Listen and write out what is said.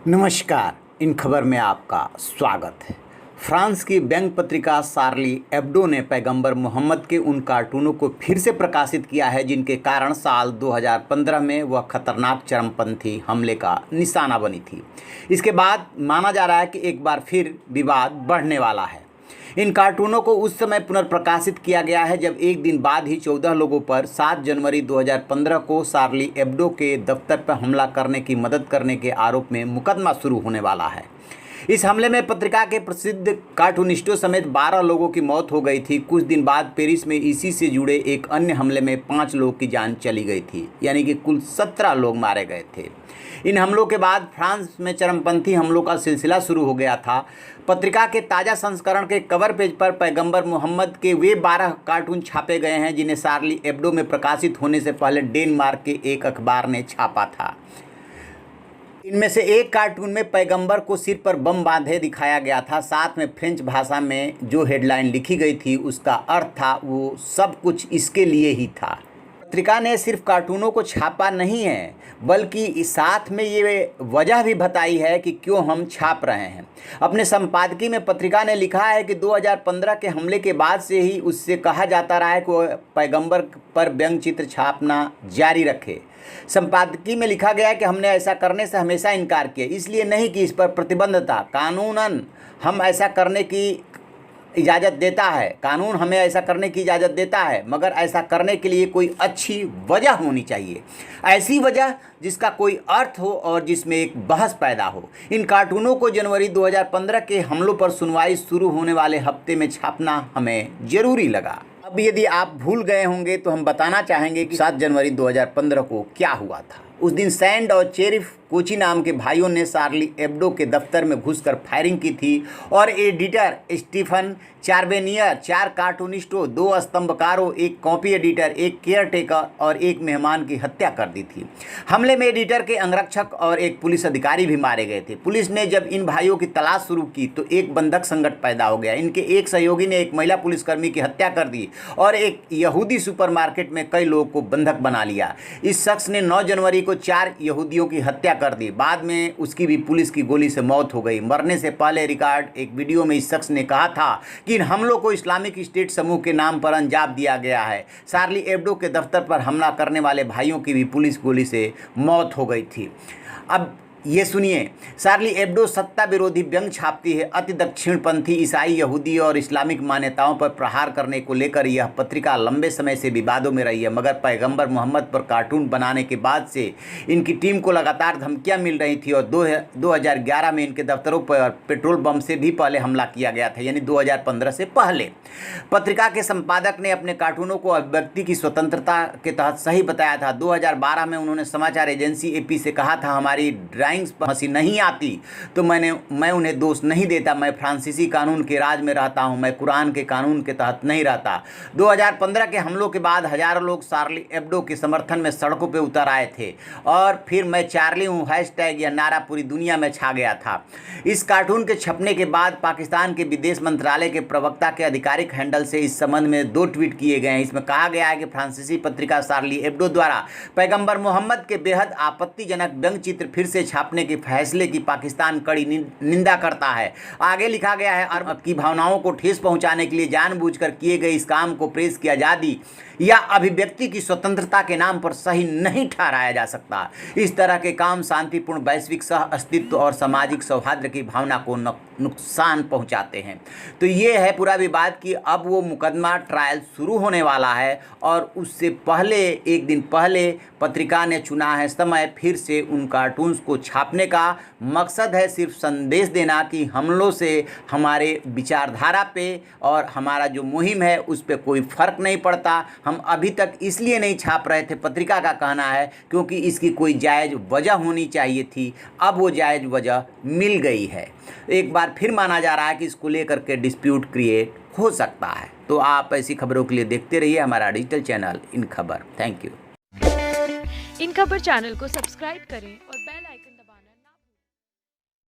नमस्कार। इन खबर में आपका स्वागत है। फ्रांस की व्यंग्य पत्रिका शार्ली एब्डो ने पैगंबर मोहम्मद के उन कार्टूनों को फिर से प्रकाशित किया है जिनके कारण साल 2015 में वह खतरनाक चरमपंथी हमले का निशाना बनी थी। इसके बाद माना जा रहा है कि एक बार फिर विवाद बढ़ने वाला है। इन कार्टूनों को उस समय पुनर्प्रकाशित किया गया है जब एक दिन बाद ही 14 लोगों पर 7 जनवरी 2015 को शार्ली एब्डो के दफ्तर पर हमला करने की मदद करने के आरोप में मुकदमा शुरू होने वाला है। इस हमले में पत्रिका के प्रसिद्ध कार्टूनिस्टों समेत 12 लोगों की मौत हो गई थी। कुछ दिन बाद पेरिस में इसी से जुड़े एक अन्य हमले में 5 लोगों की जान चली गई थी, यानी कि कुल 17 लोग मारे गए थे। इन हमलों के बाद फ्रांस में चरमपंथी हमलों का सिलसिला शुरू हो गया था। पत्रिका के ताज़ा संस्करण के कवर पेज पर पैगंबर मोहम्मद के वे 12 कार्टून छापे गए हैं जिन्हें शार्ली एब्डो में प्रकाशित होने से पहले डेनमार्क के एक अखबार ने छापा था। इनमें से एक कार्टून में पैगंबर को सिर पर बम बांधे दिखाया गया था। साथ में फ्रेंच भाषा में जो हेडलाइन लिखी गई थी उसका अर्थ था वो सब कुछ इसके लिए ही था। पत्रिका ने सिर्फ कार्टूनों को छापा नहीं है बल्कि साथ में ये वजह भी बताई है कि क्यों हम छाप रहे हैं। अपने संपादकीय में पत्रिका ने लिखा है कि 2015 के हमले के बाद से ही उससे कहा जाता रहा है कि वह पैगंबर पर व्यंग्य चित्र छापना जारी रखे। संपादकीय में लिखा गया है कि हमने ऐसा करने से हमेशा इनकार किया, इसलिए नहीं कि इस पर प्रतिबंध था। कानूनन हम ऐसा करने की इजाज़त देता है, कानून हमें ऐसा करने की इजाज़त देता है, मगर ऐसा करने के लिए कोई अच्छी वजह होनी चाहिए, ऐसी वजह जिसका कोई अर्थ हो और जिसमें एक बहस पैदा हो। इन कार्टूनों को जनवरी 2015 के हमलों पर सुनवाई शुरू होने वाले हफ्ते में छापना हमें ज़रूरी लगा। अब यदि आप भूल गए होंगे तो हम बताना चाहेंगे कि 7 जनवरी 2015 को क्या हुआ था। उस दिन सैंड और चेरिफ कोची नाम के भाइयों ने शार्ली एब्डो के दफ्तर में घुसकर फायरिंग की थी और एडिटर स्टीफन चार्बेनियर, 4 कार्टूनिस्टों, 2 स्तंभकारों, एक कॉपी एडिटर, एक केयरटेकर और एक मेहमान की हत्या कर दी थी। हमले में एडिटर के अंगरक्षक और एक पुलिस अधिकारी भी मारे गए थे। पुलिस ने जब इन भाइयों की तलाश शुरू की तो एक बंधक संकट पैदा हो गया। इनके एक सहयोगी ने एक महिला पुलिसकर्मी की हत्या कर दी और एक यहूदी सुपरमार्केट में कई लोगों को बंधक बना लिया। इस शख्स ने 9 जनवरी को 4 यहूदियों की हत्या कर दी। बाद में उसकी भी पुलिस की गोली से मौत हो गई। मरने से पहले रिकॉर्ड एक वीडियो में इस शख्स ने कहा था कि इन हमलों को इस्लामिक स्टेट समूह के नाम पर अंजाम दिया गया है। शार्ली एब्डो के दफ्तर पर हमला करने वाले भाइयों की भी पुलिस गोली से मौत हो गई थी। अब ये सुनिए, शार्ली एब्डो सत्ता विरोधी व्यंग्य छापती है। अति दक्षिणपंथी ईसाई, यहूदी और इस्लामिक मान्यताओं पर प्रहार करने को लेकर यह पत्रिका लंबे समय से विवादों में रही है, मगर पैगंबर मोहम्मद पर कार्टून बनाने के बाद से इनकी टीम को लगातार धमकियां मिल रही थी और 2011 में इनके दफ्तरों पर पेट्रोल बम से भी पहले हमला किया गया था, यानी 2015 से पहले। पत्रिका के संपादक ने अपने कार्टूनों को अभिव्यक्ति की स्वतंत्रता के तहत सही बताया था। 2012 में उन्होंने समाचार एजेंसी AP से कहा था, हमारी पर हंसी नहीं आती तो मैं उन्हें दोष नहीं देता। मैं फ्रांसीसी कानून के राज में रहता हूं, मैं कुरान के कानून के तहत नहीं रहता। 2015 के हमलों के बाद हजारों लोग शार्ली एब्डो के समर्थन में सड़कों पर उतर आए थे और फिर मैं चार्ली हूं हैशटैग यह नारा पूरी दुनिया में छा गया था। इस कार्टून के छपने के बाद पाकिस्तान के विदेश मंत्रालय के प्रवक्ता के आधिकारिक हैंडल से इस संबंध में 2 ट्वीट किए गए हैं। इसमें कहा गया है कि फ्रांसीसी पत्रिका शार्ली एब्डो द्वारा पैगंबर मोहम्मद के बेहद आपत्तिजनक व्यंग्य चित्र फिर से छापने के फैसले की पाकिस्तान कड़ी निंदा करता है। आगे लिखा गया है, अरब की भावनाओं को ठेस पहुंचाने के लिए जानबूझकर किए गए इस काम को प्रेस की आज़ादी या अभिव्यक्ति की स्वतंत्रता के नाम पर सही नहीं ठहराया जा सकता। इस तरह के काम शांतिपूर्ण वैश्विक सह अस्तित्व और सामाजिक सौहार्द की भावना को नुकसान पहुंचाते हैं। तो ये है पूरा विवाद कि अब वो मुकदमा ट्रायल शुरू होने वाला है और उससे पहले एक दिन पहले पत्रिका ने चुना है समय फिर से उन कार्टून्स को छापने का। मकसद है सिर्फ संदेश देना कि हमलों से हमारे विचारधारा पे और हमारा जो मुहिम है उस पर कोई फ़र्क नहीं पड़ता। हम अभी तक इसलिए नहीं छाप रहे थे, पत्रिका का कहना है, क्योंकि इसकी कोई जायज़ वजह होनी चाहिए थी। अब वो जायज़ वजह मिल गई है। एक बार फिर माना जा रहा है कि इसको लेकर के डिस्प्यूट क्रिएट हो सकता है। तो आप ऐसी खबरों के लिए देखते रहिए हमारा डिजिटल चैनल इन खबर। Thank you. इन खबर चैनल को सब्सक्राइब करें और